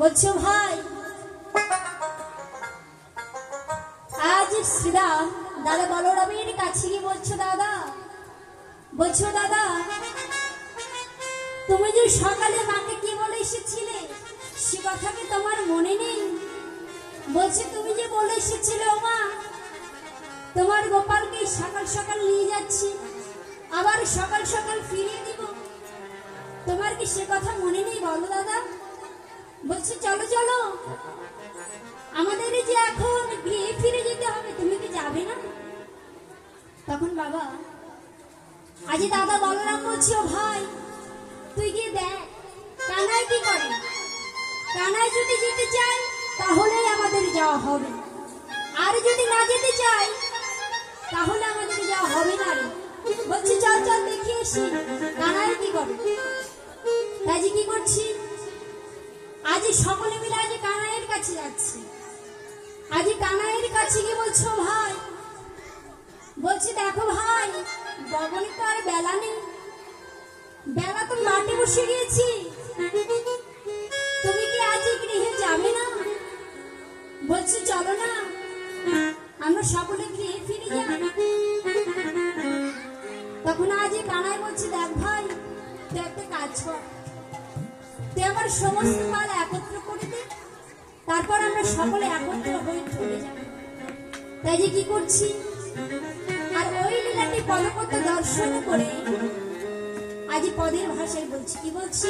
বলছো ভাই আজ শ্রীরাম দাদা বলরামের কাছে গিয়ে বলছো দাদা তুমি যে সকালে মাকে কি বলে এসেছিলে সে কথা কি তোমার মনে নেই? বলছে তুমি যে বলে এসেছিলে ও মা তোমার গোপালকে সকাল সকাল নিয়ে যাচ্ছি আবার সকাল সকাল ফিরিয়ে দিব, তোমার কি সে কথা মনে নেই বলো দাদা? বলছে চলো চলো আমাদের যে এখন বিয়ে ফিরে যেতে হবে, তুমি কি যাবে না? তখন বাবা আজ দাদা বলরাম বলছি ও ভাই তুই গিয়ে দেখ কানাই কি করে, কানাই যদি যেতে চাই তাহলেই আমাদের যাওয়া হবে, আর যদি না যেতে চাই তাহলে আমাদের যাওয়া হবে না রে। বলছি চল চল দেখি এসি কানাই কি করে। কাজে কি করছি আজ সকলে মিলে আজ কানাইয়ের কাছে যাচ্ছি। আজ কানাইয়ের কাছে গিয়ে বলছো ভাই, বলছি দেখো ভাই ববনে তো আর বেলা নেই, বেলা তো মাঠে বসে গিয়েছি, তুমি কি আজ গৃহে যাবে না? বলছি চলো না আমরা সকলে গৃহে ফিরে যাই। তখন আজ কানাই বলছি দেখ ভাই তুই একটা কাজ কর, তুই আমার সমস্ত মাল একত্র করে দে, তারপর আমরা সকলে একত্র হয়ে চলে যাব। তাই যে কি করছি আর ওই লীলাটি পদপদ্ম দর্শন করে আজ পদের ভাষায় বলছি, কি বলছি